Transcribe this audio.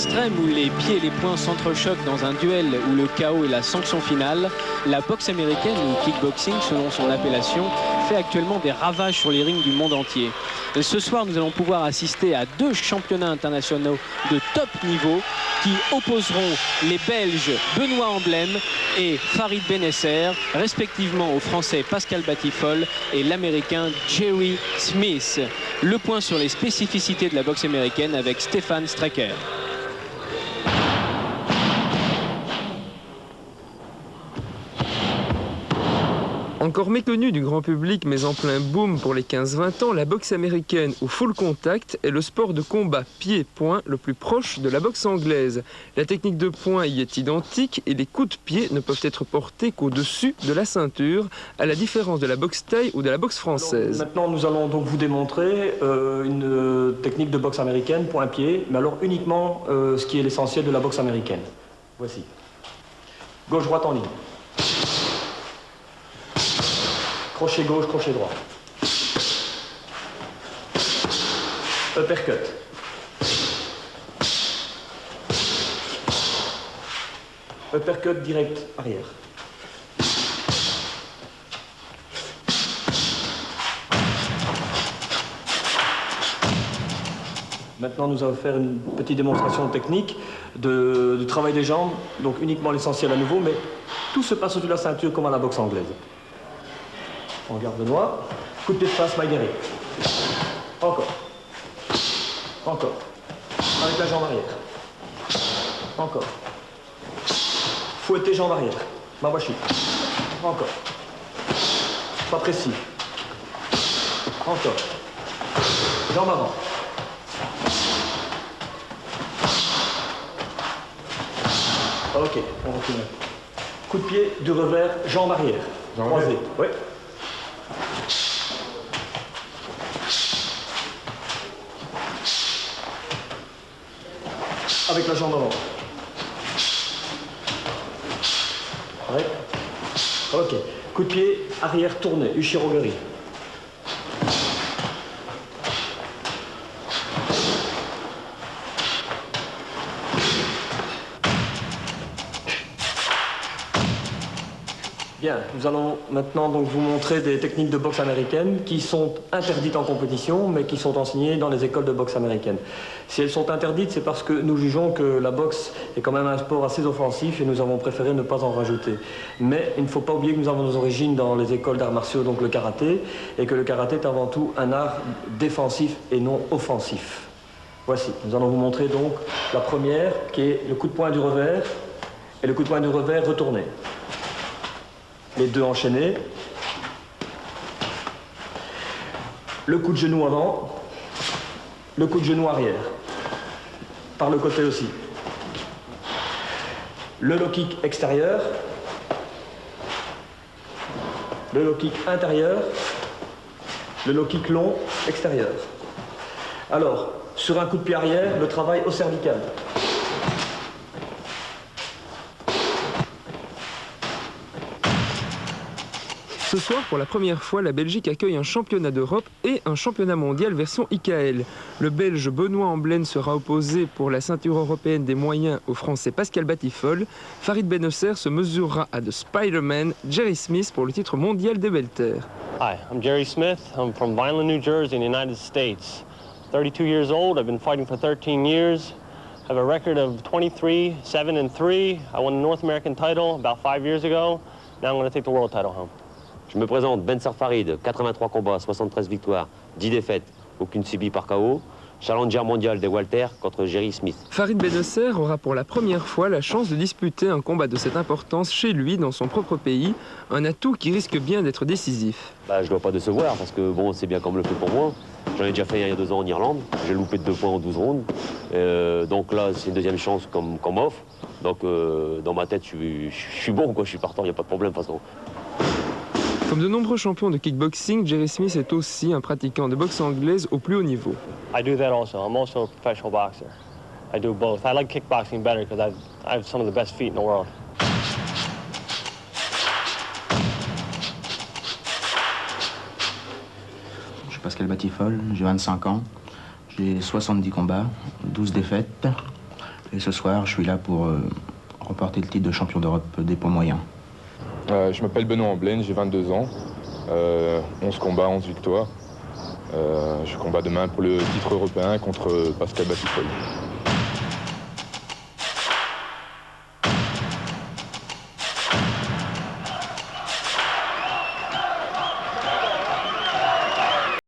extrême où les pieds et les poings s'entrechoquent dans un duel où le chaos est la sanction finale, la boxe américaine ou kickboxing selon son appellation fait actuellement des ravages sur les rings du monde entier. Et ce soir, nous allons pouvoir assister à 2 championnats internationaux de top niveau qui opposeront les Belges Benoît Emblem et Farid Bennesser, respectivement aux Français Pascal Batifol et l'Américain Jerry Smith. Le point sur les spécificités de la boxe américaine avec Stéphane Strecker. Encore méconnue du grand public mais en plein boom pour les 15-20 ans, la boxe américaine au full contact est le sport de combat pied-point le plus proche de la boxe anglaise. La technique de poing y est identique et les coups de pied ne peuvent être portés qu'au-dessus de la ceinture, à la différence de la boxe thaï ou de la boxe française. Alors, maintenant, nous allons donc vous démontrer une technique de boxe américaine, point-pied, mais alors uniquement ce qui est l'essentiel de la boxe américaine. Voici. Gauche-droite en ligne. Crochet gauche, crochet droit. Uppercut. Uppercut direct arrière. Maintenant, nous allons faire une petite démonstration technique du travail des jambes, donc uniquement l'essentiel à nouveau, mais tout se passe au-dessus de la ceinture comme à la boxe anglaise. En garde de noix, coup de pied de face, maille derrière. Encore. Encore. Avec la jambe arrière. Encore. Fouetter jambe arrière. Mawashi. Encore. Pas précis. Encore. Jambe avant. Ok, on continue. Coup de pied, du revers, jambe arrière. Croisée. Oui. Avec la jambe avant. Ouais. Ok. Coup de pied, arrière tourné, Ushirogari. Bien, nous allons maintenant donc vous montrer des techniques de boxe américaine qui sont interdites en compétition, mais qui sont enseignées dans les écoles de boxe américaine. Si elles sont interdites, c'est parce que nous jugeons que la boxe est quand même un sport assez offensif et nous avons préféré ne pas en rajouter. Mais il ne faut pas oublier que nous avons nos origines dans les écoles d'arts martiaux, donc le karaté, et que le karaté est avant tout un art défensif et non offensif. Voici, nous allons vous montrer donc la première, qui est le coup de poing du revers, et le coup de poing du revers retourné. Les deux enchaînés. Le coup de genou avant, le coup de genou arrière. Par le côté aussi. Le low kick extérieur, le low kick intérieur, le low kick long extérieur. Alors, sur un coup de pied arrière, le travail au cervical. Ce soir, pour la première fois, la Belgique accueille un championnat d'Europe et un championnat mondial version IKL. Le Belge Benoît Emblem sera opposé pour la ceinture européenne des moyens au Français Pascal Batifol. Farid Bennesser se mesurera à The Spider-Man, Jerry Smith, pour le titre mondial des welter. Hi, I'm Jerry Smith. I'm from Vineland, New Jersey, in the United States. 32 years old. I've been fighting for 13 years. I have a record of 23, 7 and 3. I won the North American title about 5 years ago. Now I'm going to take the world title home. Je me présente, Benser Farid, 83 combats, 73 victoires, 10 défaites, aucune subie par KO. Challenger mondial des welter contre Jerry Smith. Farid Bennesser aura pour la première fois la chance de disputer un combat de cette importance chez lui, dans son propre pays. Un atout qui risque bien d'être décisif. Je ne dois pas décevoir parce que bon, c'est bien comme le fait pour moi. J'en ai déjà fait il y a 2 ans en Irlande. J'ai loupé de 2 points en 12 rondes. Donc là, c'est une deuxième chance comme offre. Donc dans ma tête, je suis bon, quoi. Je suis partant, il n'y a pas de problème de toute façon. Comme de nombreux champions de kickboxing, Jerry Smith est aussi un pratiquant de boxe anglaise au plus haut niveau. I do that also. I'm also a professional boxer. I do both. I like kickboxing better because I have some of the best feet in the world. Je suis Pascal Batifol, j'ai 25 ans, j'ai 70 combats, 12 défaites. Et ce soir, je suis là pour remporter le titre de champion d'Europe des poids moyens. Je m'appelle Benoît Amblaine, j'ai 22 ans, 11 combats, 11 victoires. Je combats demain pour le titre européen contre Pascal Batifol.